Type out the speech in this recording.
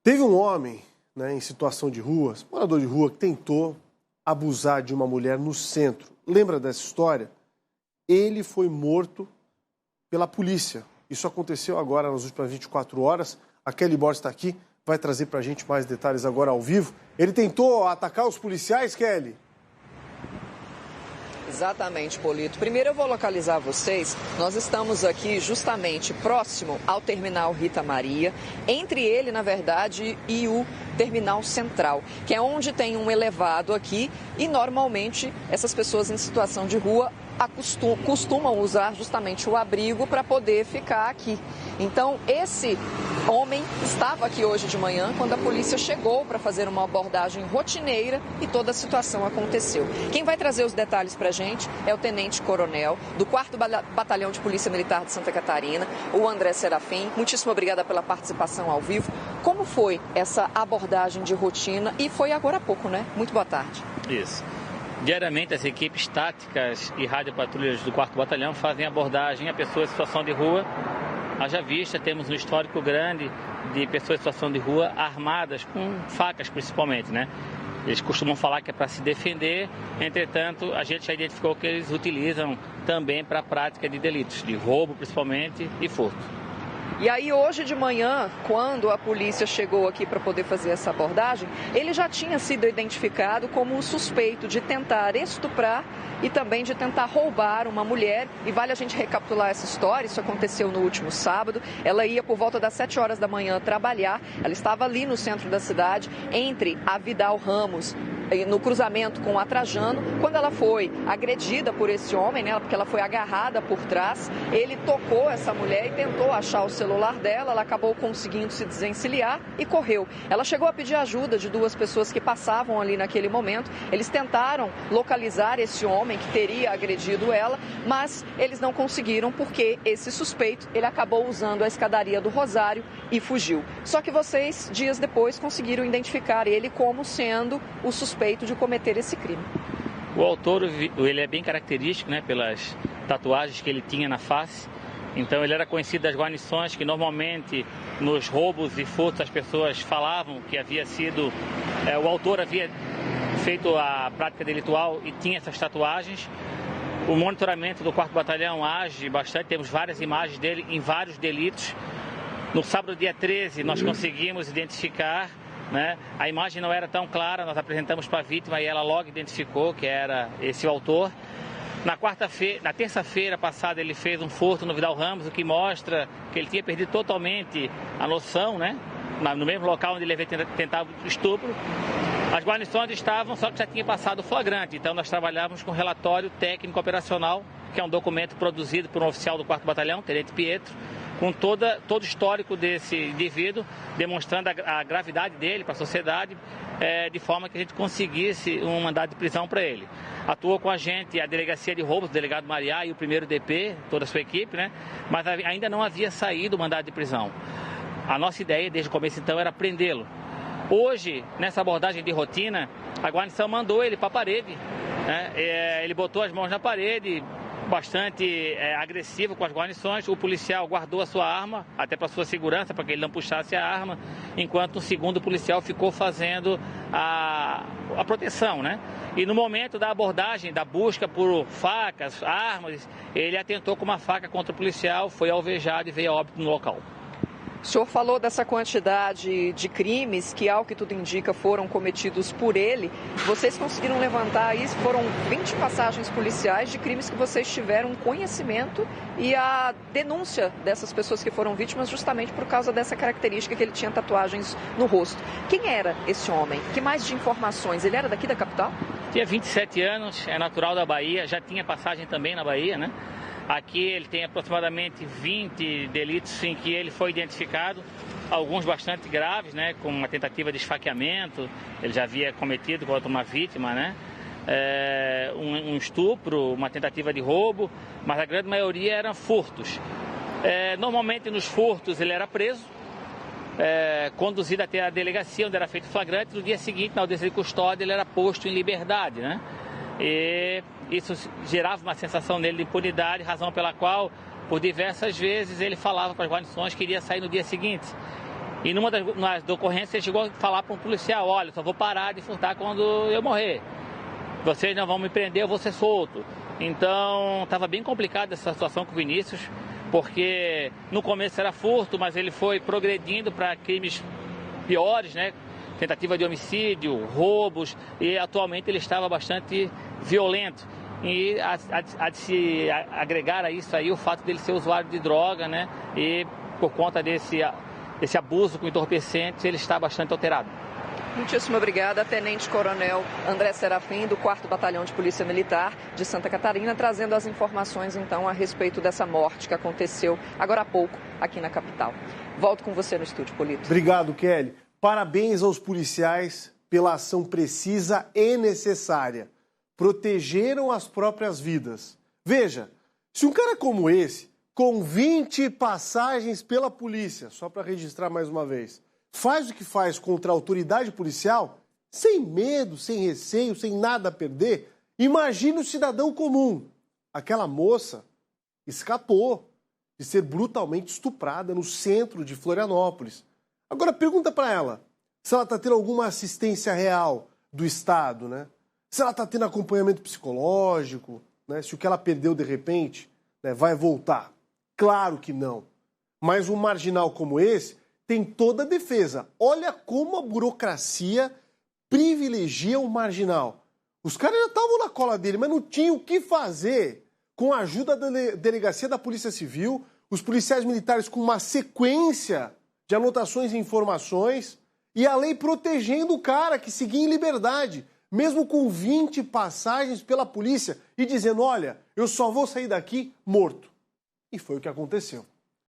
Teve um homem, em situação de rua, morador de rua, que tentou abusar de uma mulher no centro. Lembra dessa história? Ele foi morto pela polícia. Isso aconteceu agora nas últimas 24 horas. A Kelly Borges está aqui, vai trazer para a gente mais detalhes agora ao vivo. Ele tentou atacar os policiais, Kelly? Exatamente, Polito. Primeiro eu vou localizar vocês. Nós estamos aqui justamente próximo ao terminal Rita Maria, entre ele, na verdade, e o terminal central, que é onde tem um elevado aqui e normalmente essas pessoas em situação de rua costumam usar justamente o abrigo para poder ficar aqui. Então, esse homem estava aqui hoje de manhã quando a polícia chegou para fazer uma abordagem rotineira e toda a situação aconteceu. Quem vai trazer os detalhes para a gente é o tenente-coronel do 4º Batalhão de Polícia Militar de Santa Catarina, o André Serafim. Muitíssimo obrigada pela participação ao vivo. Como foi essa abordagem de rotina? E foi agora há pouco, né? Muito boa tarde. Isso. Diariamente, as equipes táticas e radiopatrulhas do 4º Batalhão fazem abordagem a pessoas em situação de rua. Haja vista, temos um histórico grande de pessoas em situação de rua armadas, com facas principalmente, né? Eles costumam falar que é para se defender, entretanto, a gente já identificou que eles utilizam também para a prática de delitos, de roubo principalmente e furto. E aí, hoje de manhã, quando a polícia chegou aqui para poder fazer essa abordagem, ele já tinha sido identificado como o suspeito de tentar estuprar e também de tentar roubar uma mulher. E vale a gente recapitular essa história, isso aconteceu no último sábado. Ela ia por volta das 7 horas da manhã trabalhar, ela estava ali no centro da cidade, entre a Vidal Ramos, no cruzamento com a Trajano, quando ela foi agredida por esse homem, né, porque ela foi agarrada por trás, ele tocou essa mulher e tentou achar o celular dela, ela acabou conseguindo se desencilhar e correu. Ela chegou a pedir ajuda de 2 pessoas que passavam ali naquele momento, eles tentaram localizar esse homem que teria agredido ela, mas eles não conseguiram porque esse suspeito, ele acabou usando a escadaria do Rosário e fugiu. Só que vocês, dias depois, conseguiram identificar ele como sendo o suspeito de cometer esse crime. O autor, ele é bem característico, né, pelas tatuagens que ele tinha na face. Então ele era conhecido das guarnições que normalmente nos roubos e furtos as pessoas falavam que havia sido, o autor havia feito a prática delitual e tinha essas tatuagens. O monitoramento do 4º Batalhão age bastante, temos várias imagens dele em vários delitos. No sábado, dia 13, nós conseguimos identificar, né? A imagem não era tão clara, nós apresentamos para a vítima e ela logo identificou que era esse o autor. Na terça-feira passada ele fez um furto no Vidal Ramos, o que mostra que ele tinha perdido totalmente a noção, né? No mesmo local onde ele havia tentado estupro. As guarnições estavam, só que já tinha passado o flagrante, então nós trabalhávamos com relatório técnico operacional, que é um documento produzido por um oficial do 4º Batalhão, Tenente Pietro, com todo o histórico desse indivíduo, demonstrando a gravidade dele para a sociedade, de forma que a gente conseguisse um mandado de prisão para ele. Atuou com a gente a Delegacia de Roubos, o delegado Mariá e o 1º DP, toda a sua equipe, né? Mas ainda não havia saído o mandado de prisão. A nossa ideia, desde o começo então, era prendê-lo. Hoje, nessa abordagem de rotina, a guarnição mandou ele para a parede, né? Ele botou as mãos na parede, bastante agressivo com as guarnições. O policial guardou a sua arma, até para sua segurança, para que ele não puxasse a arma, enquanto o segundo policial ficou fazendo a proteção, né? E no momento da abordagem, da busca por facas, armas, ele atentou com uma faca contra o policial, foi alvejado e veio a óbito no local. O senhor falou dessa quantidade de crimes que, ao que tudo indica, foram cometidos por ele. Vocês conseguiram levantar isso? Foram 20 passagens policiais de crimes que vocês tiveram conhecimento e a denúncia dessas pessoas que foram vítimas justamente por causa dessa característica que ele tinha tatuagens no rosto. Quem era esse homem? Que mais de informações? Ele era daqui da capital? Tinha 27 anos, é natural da Bahia, já tinha passagem também na Bahia, né? Aqui ele tem aproximadamente 20 delitos em que ele foi identificado, alguns bastante graves, né, com uma tentativa de esfaqueamento, ele já havia cometido contra uma vítima, né, um estupro, uma tentativa de roubo, mas a grande maioria eram furtos. Normalmente nos furtos ele era preso, conduzido até a delegacia onde era feito flagrante, no dia seguinte, na audiência de custódia, ele era posto em liberdade, né? E isso gerava uma sensação nele de impunidade, razão pela qual, por diversas vezes, ele falava para as guarnições que iria sair no dia seguinte. E numa das ocorrências ele chegou a falar para um policial, olha, só vou parar de furtar quando eu morrer. Vocês não vão me prender, eu vou ser solto. Então, estava bem complicada essa situação com o Vinícius, porque no começo era furto, mas ele foi progredindo para crimes piores, né? Tentativa de homicídio, roubos, e atualmente ele estava bastante violento. E há de se agregar a isso aí o fato dele ser usuário de droga, né? E por conta desse abuso com entorpecentes, ele está bastante alterado. Muitíssimo obrigada, Tenente Coronel André Serafim, do 4º Batalhão de Polícia Militar de Santa Catarina, trazendo as informações, então, a respeito dessa morte que aconteceu agora há pouco aqui na capital. Volto com você no estúdio, Polito. Obrigado, Kelly. Parabéns aos policiais pela ação precisa e necessária. Protegeram as próprias vidas. Veja, se um cara como esse, com 20 passagens pela polícia, só para registrar mais uma vez, faz o que faz contra a autoridade policial, sem medo, sem receio, sem nada a perder, imagine o cidadão comum. Aquela moça escapou de ser brutalmente estuprada no centro de Florianópolis. Agora pergunta para ela se ela está tendo alguma assistência real do Estado, né? Se ela está tendo acompanhamento psicológico, né? Se o que ela perdeu de repente, né, vai voltar. Claro que não. Mas um marginal como esse tem toda a defesa. Olha como a burocracia privilegia o marginal. Os caras já estavam na cola dele, mas não tinham o que fazer. Com a ajuda da delegacia da Polícia Civil, os policiais militares com uma sequência de anotações e informações, e a lei protegendo o cara que seguia em liberdade, mesmo com 20 passagens pela polícia, e dizendo, olha, eu só vou sair daqui morto. E foi o que aconteceu.